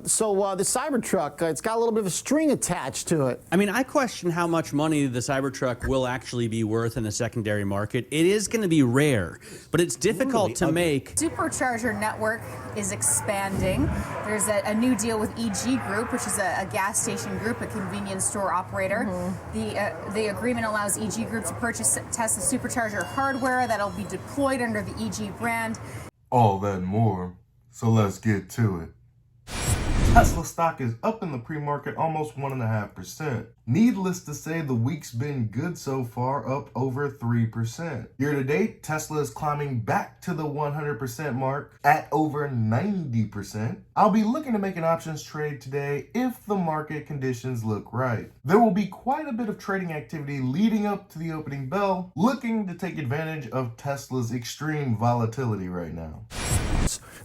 the Cybertruck, it's got a little bit of a string attached to it. I mean, I question how much money the Cybertruck will actually be worth in the secondary market. It is going to be rare, but it's difficult to make. Supercharger network is expanding. There's a new deal with EG Group, which is a gas station group, a convenience store operator. The agreement allows EG Group to purchase Tesla Supercharger hardware that'll be deployed under the EG brand. All that and more. So let's get to it. Tesla stock is up in the pre-market almost 1.5%. Needless to say, the week's been good so far, up over 3%. Year to date, Tesla is climbing back to the 100% mark at over 90%. I'll be looking to make an options trade today if the market conditions look right. There will be quite a bit of trading activity leading up to the opening bell, looking to take advantage of Tesla's extreme volatility right now.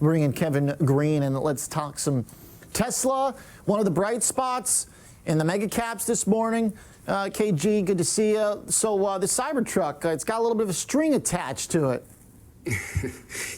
Bring in Kevin Green and let's talk some Tesla, one of the bright spots in the mega caps this morning. KG, good to see you. So the Cybertruck, it's got a little bit of a string attached to it.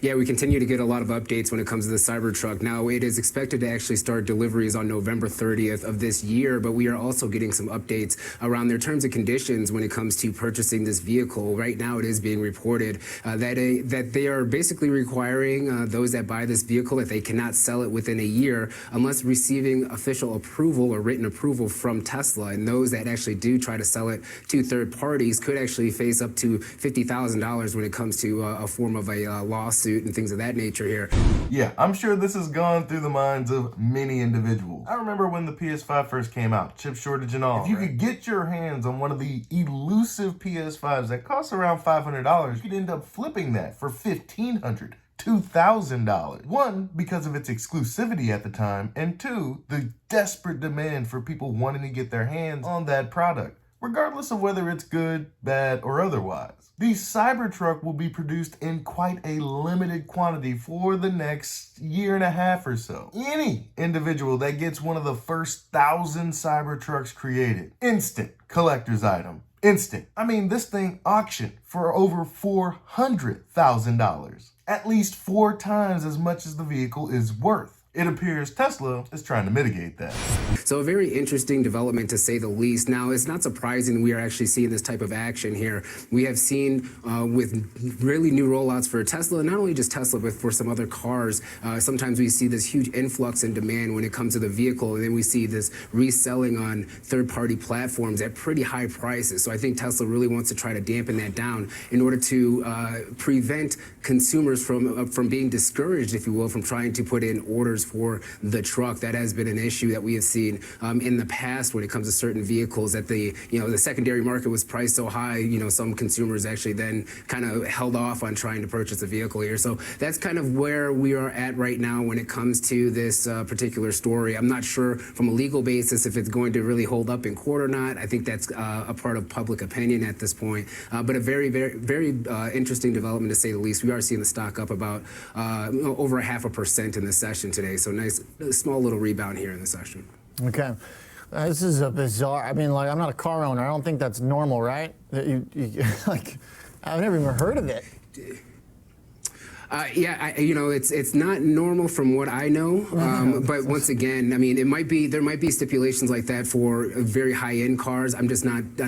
Yeah, we continue to get a lot of updates when it comes to the Cybertruck. Now, it is expected to actually start deliveries on November 30th of this year, but we are also getting some updates around their terms and conditions when it comes to purchasing this vehicle. Right now, it is being reported that they are basically requiring those that buy this vehicle that they cannot sell it within a year unless receiving official approval or written approval from Tesla. And those that actually do try to sell it to third parties could actually face up to $50,000 when it comes to a form of a lawsuit and things of that nature here. Yeah, I'm sure this has gone through the minds of many individuals. I remember when the PS5 first came out, chip shortage and all. If you could get your hands on one of the elusive PS5s that costs around $500, you could end up flipping that for $1,500. $2,000. One, because of its exclusivity at the time, and two, the desperate demand for people wanting to get their hands on that product, regardless of whether it's good, bad, or otherwise. The Cybertruck will be produced in quite a limited quantity for the next year and a half or so. Any individual that gets one of the first 1,000 Cybertrucks created, instant collector's item. Instant. I mean, this thing auctioned for over $400,000. At least 4 times as much as the vehicle is worth. It appears Tesla is trying to mitigate that. So a very interesting development, to say the least. Now, it's not surprising we are actually seeing this type of action here. We have seen with really new rollouts for Tesla, not only just Tesla, but for some other cars, sometimes we see this huge influx in demand when it comes to the vehicle, and then we see this reselling on third-party platforms at pretty high prices. So I think Tesla really wants to try to dampen that down in order to prevent consumers from being discouraged, if you will, from trying to put in orders for the truck. That has been an issue that we have seen in the past when it comes to certain vehicles, that the secondary market was priced so high, some consumers actually then kind of held off on trying to purchase a vehicle here. So that's kind of where we are at right now when it comes to this particular story. I'm not sure from a legal basis if it's going to really hold up in court or not. I think that's a part of public opinion at this point. But a very, very, very interesting development, to say the least. We are seeing the stock up about over 0.5% in the session today. So nice, small little rebound here in the session. Okay. This is a bizarre, I'm not a car owner. I don't think that's normal, right? That I've never even heard of it. Yeah, it's not normal from what I know. But once again, I mean, there might be stipulations like that for very high-end cars. I'm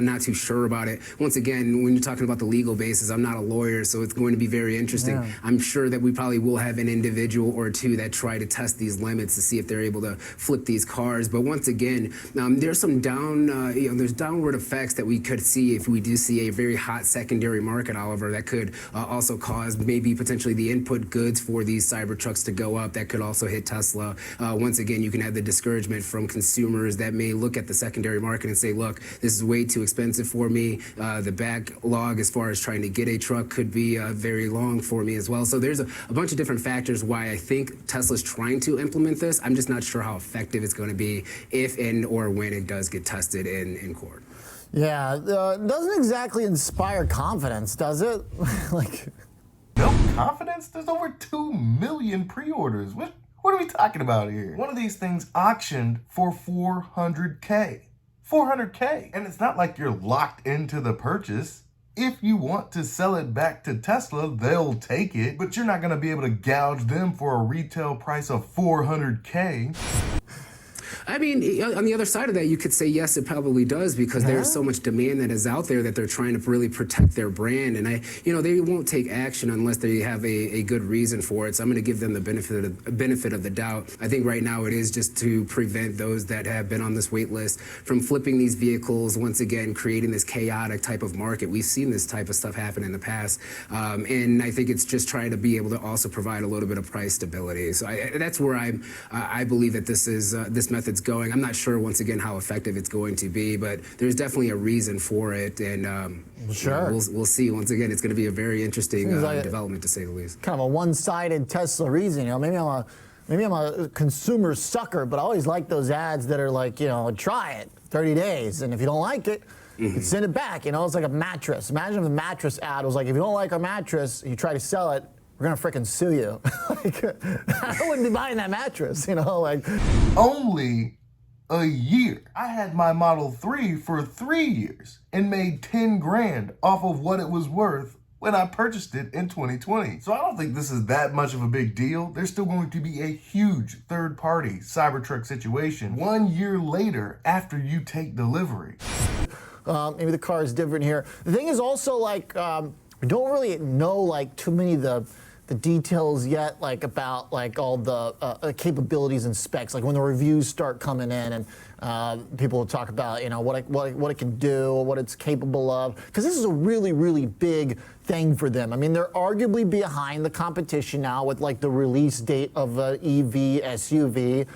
not too sure about it. Once again, when you're talking about the legal basis, I'm not a lawyer, so it's going to be very interesting. Yeah. I'm sure that we probably will have an individual or two that try to test these limits to see if they're able to flip these cars. But once again, there's some there's downward effects that we could see if we do see a very hot secondary market, Oliver, that could also cause maybe potentially the input goods for these Cybertrucks to go up. That could also hit Tesla. Once again, you can have the discouragement from consumers that may look at the secondary market and say, look, this is way too expensive for me. The backlog as far as trying to get a truck could be very long for me as well. So there's a bunch of different factors why I think Tesla's trying to implement this. I'm just not sure how effective it's going to be if and or when it does get tested in court. Yeah, doesn't exactly inspire confidence, does it? No confidence? There's over 2 million pre-orders. What are we talking about here? One of these things auctioned for $400K. $400K. And it's not like you're locked into the purchase. If you want to sell it back to Tesla, they'll take it, but you're not going to be able to gouge them for a retail price of $400K. I mean, on the other side of that, you could say yes, it probably does, because there's so much demand that is out there that they're trying to really protect their brand, and they won't take action unless they have a good reason for it. So I'm going to give them the benefit of the doubt. I think right now it is just to prevent those that have been on this wait list from flipping these vehicles, once again creating this chaotic type of market. We've seen this type of stuff happen in the past, and I think it's just trying to be able to also provide a little bit of price stability. So that's where I believe that this method's going. I'm not sure, once again, how effective it's going to be, but there's definitely a reason for it, and sure, we'll see. Once again, it's going to be a very interesting like development, to say the least. Kind of a one-sided Tesla reason. Maybe I'm a consumer sucker, but I always like those ads that are like, try it, 30 days, and if you don't like it, send it back. It's like a mattress. Imagine if the mattress ad was like, if you don't like our mattress, and you try to sell it, we're gonna frickin' sue you. I wouldn't be buying that mattress, Only a year. I had my Model 3 for 3 years and made 10 grand off of what it was worth when I purchased it in 2020. So I don't think this is that much of a big deal. There's still going to be a huge third-party Cybertruck situation 1 year later after you take delivery. Maybe the car is different here. The thing is also we don't really know too many of the details yet, about all the capabilities and specs. When the reviews start coming in and people will talk about what it can do, what it's capable of, because this is a really, really big thing for them. I mean, they're arguably behind the competition now with the release date of the EV SUV,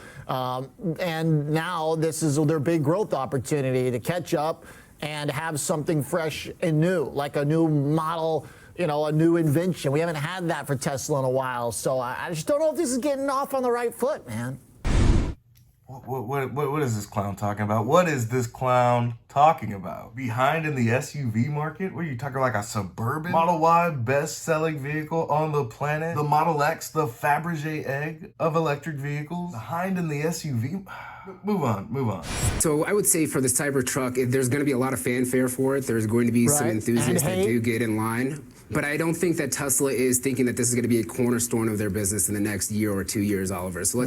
and now this is their big growth opportunity to catch up and have something fresh and new, like a new model, a new invention. We haven't had that for Tesla in a while, so I just don't know if this is getting off on the right foot, man. What is this clown talking about? What is this clown talking about? Behind in the SUV market? What are you talking, like a Suburban? Model Y, best-selling vehicle on the planet? The Model X, the Fabergé egg of electric vehicles? Behind in the SUV? Move on. So I would say for the Cybertruck, there's going to be a lot of fanfare for it. There's going to be some enthusiasts that do get in line. But I don't think that Tesla is thinking that this is going to be a cornerstone of their business in the next year or 2 years, Oliver. So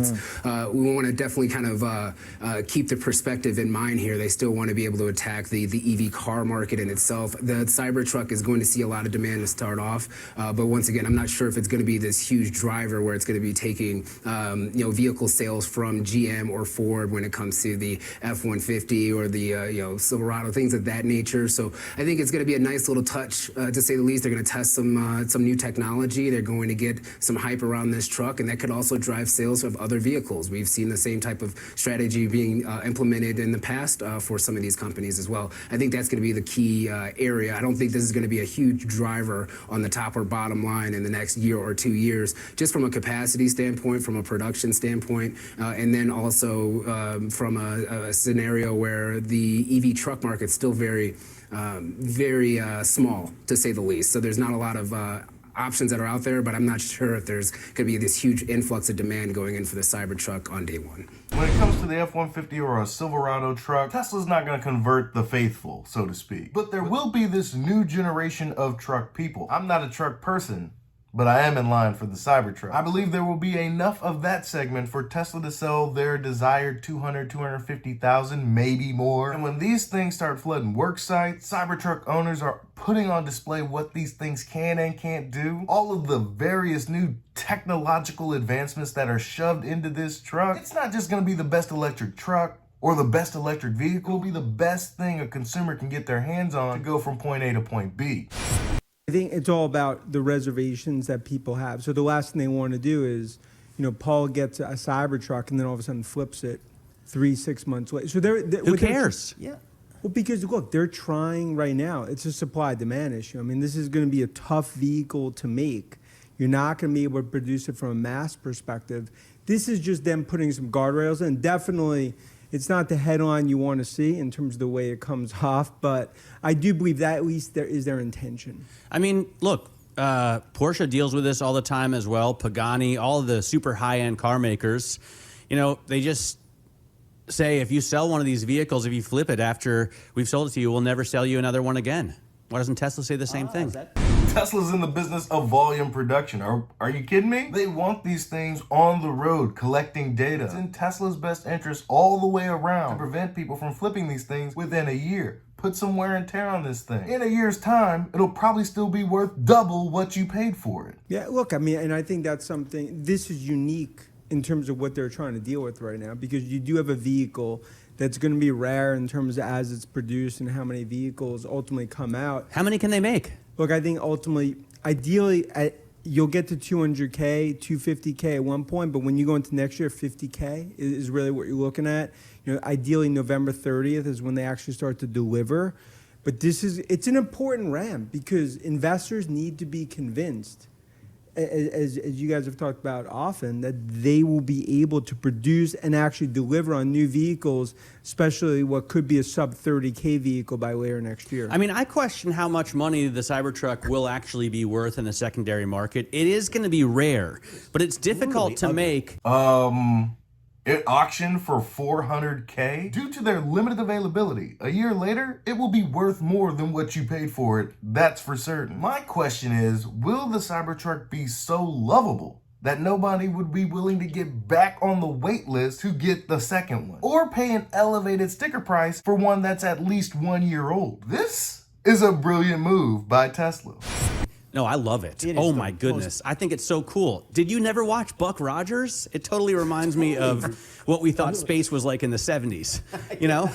we want to definitely kind of keep the perspective in mind here. They still want to be able to attack the EV car market in itself. The Cybertruck is going to see a lot of demand to start off. But once again, I'm not sure if it's going to be this huge driver where it's going to be taking vehicle sales from GM or Ford when it comes to the F-150 or the Silverado, things of that nature. So I think it's going to be a nice little touch, to say the least. They're going to test some new technology. They're going to get some hype around this truck, and that could also drive sales of other vehicles. We've seen the same type of strategy being implemented in the past for some of these companies as well. I think that's going to be the key area. I don't think this is going to be a huge driver on the top or bottom line in the next year or 2 years, just from a capacity standpoint, from a production standpoint, and then also from a scenario where the EV truck market's still very small, to say the least. So there's not a lot of options that are out there, but I'm not sure if there's going to be this huge influx of demand going in for the Cybertruck on day one. When it comes to the F-150 or a Silverado truck, Tesla's not going to convert the faithful, so to speak. But there will be this new generation of truck people. I'm not a truck person, but I am in line for the Cybertruck. I believe there will be enough of that segment for Tesla to sell their desired 250,000, maybe more. And when these things start flooding work sites, Cybertruck owners are putting on display what these things can and can't do. All of the various new technological advancements that are shoved into this truck. It's not just gonna be the best electric truck or the best electric vehicle. It'll be the best thing a consumer can get their hands on to go from point A to point B. I think it's all about the reservations that people have. So the last thing they want to do is, Paul gets a Cybertruck and then all of a sudden flips it 3-6 months later. So who cares? Yeah. Well, because look, they're trying right now. It's a supply-demand issue. I mean, this is going to be a tough vehicle to make. You're not going to be able to produce it from a mass perspective. This is just them putting some guardrails in. Definitely, it's not the headline you want to see in terms of the way it comes off, but I do believe that at least there is their intention. I mean, look, Porsche deals with this all the time as well. Pagani, all the super high-end car makers, they just say, if you sell one of these vehicles, if you flip it after we've sold it to you, we'll never sell you another one again. Why doesn't Tesla say the same thing? Tesla's in the business of volume production. Are you kidding me? They want these things on the road, collecting data. It's in Tesla's best interest all the way around to prevent people from flipping these things within a year. Put some wear and tear on this thing. In a year's time, it'll probably still be worth double what you paid for it. Yeah, look, I mean, and I think that's something, this is unique in terms of what they're trying to deal with right now, because you do have a vehicle that's going to be rare in terms of as it's produced and how many vehicles ultimately come out. How many can they make? Look, I think ultimately, ideally, you'll get to 200K, 250K at one point, but when you go into next year, 50K is really what you're looking at. You know, ideally, November 30th is when they actually start to deliver. But it's an important ramp because investors need to be convinced, as you guys have talked about often, that they will be able to produce and actually deliver on new vehicles, especially what could be a sub 30K vehicle by later next year. I mean, I question how much money the Cybertruck will actually be worth in the secondary market. It is going to be rare, but it's difficult to make. It auctioned for $400K due to their limited availability. A year later, it will be worth more than what you paid for it. That's for certain. My question is, will the Cybertruck be so lovable that nobody would be willing to get back on the wait list to get the second one, or pay an elevated sticker price for one that's at least 1 year old? This is a brilliant move by Tesla. No, I love it. Oh my goodness. I think it's so cool. Did you never watch Buck Rogers? It totally reminds me of what we thought space was like in the 70s, you know?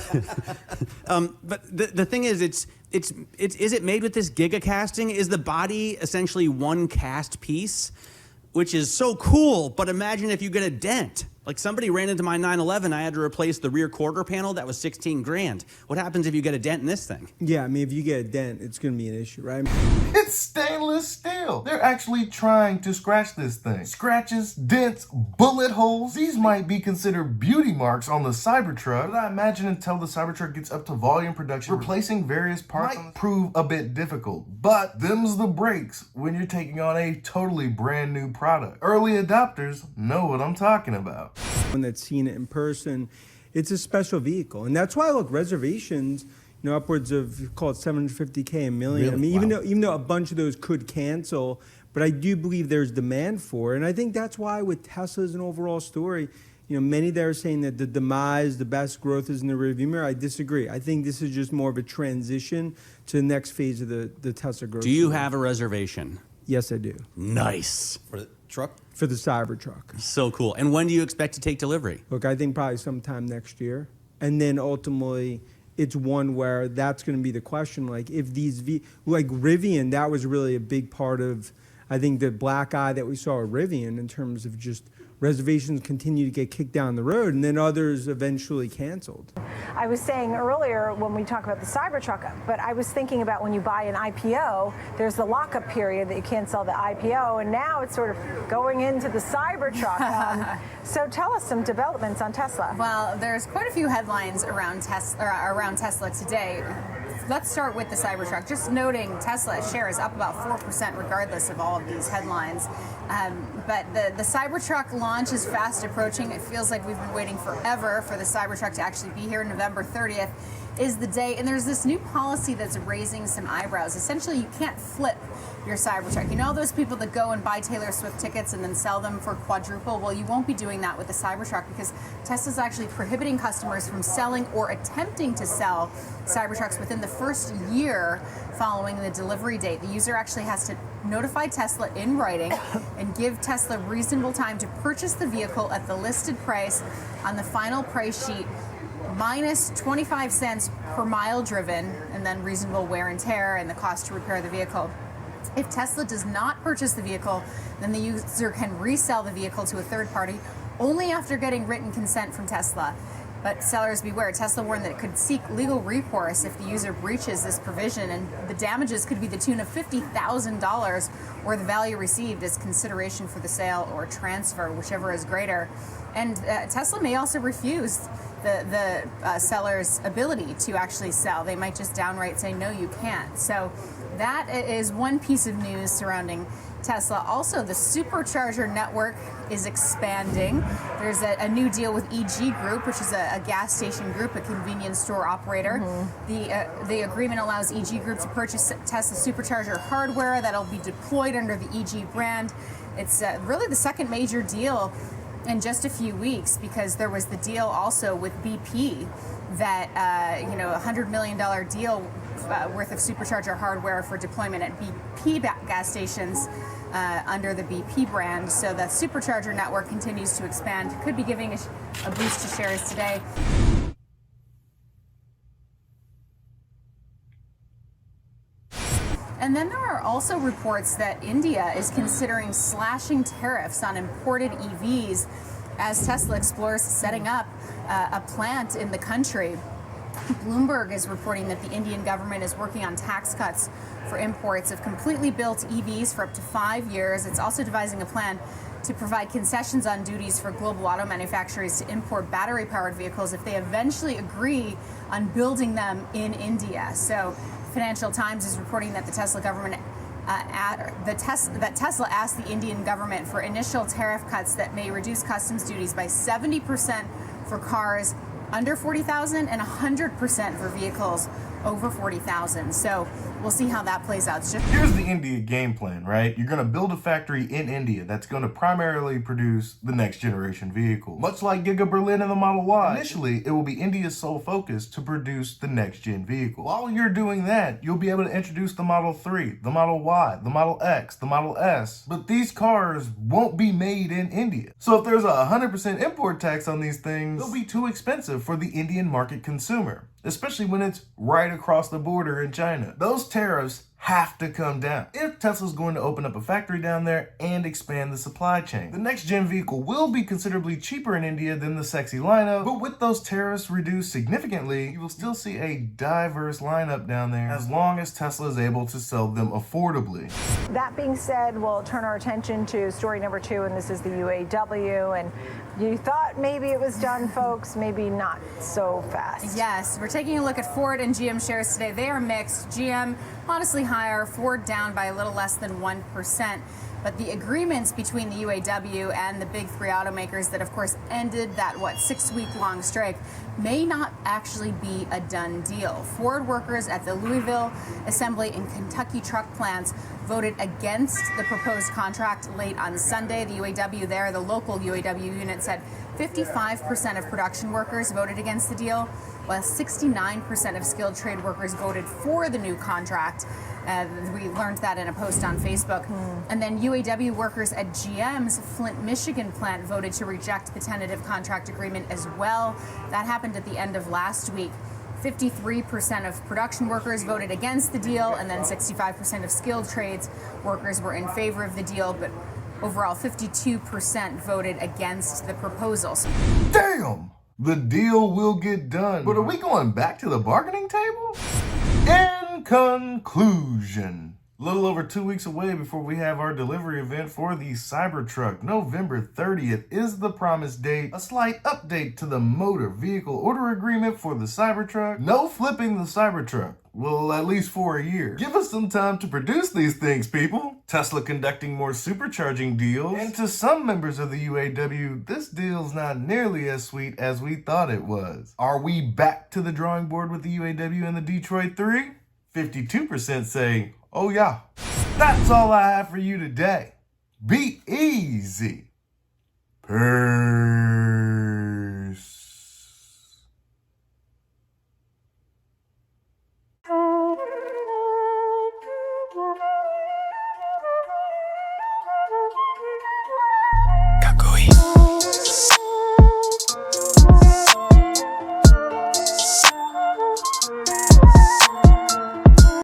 But the thing is, is it made with this giga casting? Is the body essentially one cast piece? Which is so cool, but imagine if you get a dent. Like somebody ran into my 911, I had to replace the rear quarter panel, that was 16 grand. What happens if you get a dent in this thing? Yeah, I mean, if you get a dent, it's going to be an issue, right? It's stainless steel. They're actually trying to scratch this thing. Scratches, dents, bullet holes. These might be considered beauty marks on the Cybertruck, but I imagine until the Cybertruck gets up to volume production, replacing various parts might prove a bit difficult. But them's the breaks when you're taking on a totally brand new product. Early adopters know what I'm talking about. One that's seen it in person, it's a special vehicle. And that's why, look, reservations, you know, upwards of, call it 750K, a million. Really? I mean, Wow. even though a bunch of those could cancel, but I do believe there's demand for it. And I think that's why with Tesla as an overall story, you know, many there are saying that the demise, the best growth is in the rearview mirror. I disagree. I think this is just more of a transition to the next phase of the Tesla growth. Do you story. have a reservation? Yes, I do. Nice. For the truck? For the Cybertruck. So cool. And when do you expect to take delivery? Look, I think probably sometime next year. And then ultimately, it's one where that's going to be the question. Like, if these, like Rivian, that was really a big part of, I think, the black eye that we saw at Rivian in terms of just reservations continue to get kicked down the road, and then others eventually canceled. I was saying earlier when we talk about the Cybertruck, but I was thinking about when you buy an IPO, there's the lockup period that you can't sell the IPO, and now it's sort of going into the Cybertruck. So tell us some developments on Tesla. Well, there's quite a few headlines around Tesla today. Let's start with the Cybertruck. Just noting Tesla share is up about 4% regardless of all of these headlines. But the Cybertruck launch is fast approaching. It feels like we've been waiting forever for the Cybertruck to actually be here. November 30th is the day. And there's this new policy that's raising some eyebrows. Essentially, you can't flip your Cybertruck. You know those people that go and buy Taylor Swift tickets and then sell them for quadruple? Well, you won't be doing that with the Cybertruck because Tesla's actually prohibiting customers from selling or attempting to sell Cybertrucks within the first year following the delivery date. The user actually has to notify Tesla in writing and give Tesla reasonable time to purchase the vehicle at the listed price on the final price sheet, minus 25 cents per mile driven, and then reasonable wear and tear and the cost to repair the vehicle. If Tesla does not purchase the vehicle, then the user can resell the vehicle to a third party only after getting written consent from Tesla. But sellers beware. Tesla warned that it could seek legal recourse if the user breaches this provision, and the damages could be the tune of $50,000, or the value received as consideration for the sale or transfer, whichever is greater. And Tesla may also refuse the seller's ability to actually sell. They might just downright say, no, you can't. So that is one piece of news surrounding Tesla. Also, the Supercharger network is expanding. There's a new deal with EG Group, which is a gas station group, a convenience store operator. The agreement allows EG Group to purchase Tesla Supercharger hardware that'll be deployed under the EG brand. It's really the second major deal in just a few weeks, because there was the deal also with BP that $100 million deal worth of supercharger hardware for deployment at BP gas stations under the BP brand. So the supercharger network continues to expand. Could be giving a boost to shares today. And then there are also reports that India is considering slashing tariffs on imported EVs as Tesla explores setting up a plant in the country. Bloomberg is reporting that the Indian government is working on tax cuts for imports of completely built EVs for up to 5 years. It's also devising a plan to provide concessions on duties for global auto manufacturers to import battery-powered vehicles if they eventually agree on building them in India. So Financial Times is reporting that the Tesla government that Tesla asked the Indian government for initial tariff cuts that may reduce customs duties by 70% for cars under 40,000 and 100% for vehicles over 40,000. So we'll see how that plays out. Here's the India game plan, right? You're going to build a factory in India that's going to primarily produce the next generation vehicle. Much like Giga Berlin and the Model Y. Initially, it will be India's sole focus to produce the next gen vehicle. While you're doing that, you'll be able to introduce the Model 3, the Model Y, the Model X, the Model S. But these cars won't be made in India. So if there's a 100% import tax on these things, they'll be too expensive for the Indian market consumer, especially when it's right across the border in China. Those tariffs have to come down if Tesla's going to open up a factory down there and expand the supply chain. The next gen vehicle will be considerably cheaper in India than the sexy lineup, but with those tariffs reduced significantly, you will still see a diverse lineup down there as long as Tesla is able to sell them affordably. That being said, we'll turn our attention to story number 2, and this is the UAW. And you thought maybe it was done, folks, maybe not so fast. Yes, we're taking a look at Ford and GM shares today. They are mixed. GM modestly higher, Ford down by a little less than 1%. But the agreements between the UAW and the big three automakers that, of course, ended that, 6-week-long strike may not actually be a done deal. Ford workers at the Louisville Assembly and Kentucky truck plants voted against the proposed contract late on Sunday. The UAW there, the local UAW unit, said 55% of production workers voted against the deal, while 69% of skilled trade workers voted for the new contract. We learned that in a post on Facebook. And then UAW workers at GM's Flint, Michigan plant voted to reject the tentative contract agreement as well. That happened at the end of last week. 53% of production workers voted against the deal, and then 65% of skilled trades workers were in favor of the deal, but overall 52% voted against the proposals. Damn! The deal will get done. But are we going back to the bargaining table? In conclusion, a little over 2 weeks away before we have our delivery event for the Cybertruck. November 30th is the promised date. A slight update to the motor vehicle order agreement for the Cybertruck. No flipping the Cybertruck. Well, at least for a year. Give us some time to produce these things, people. Tesla conducting more supercharging deals. And to some members of the UAW, this deal's not nearly as sweet as we thought it was. Are we back to the drawing board with the UAW and the Detroit 3? 52% say, oh yeah. That's all I have for you today. Be easy. Peace.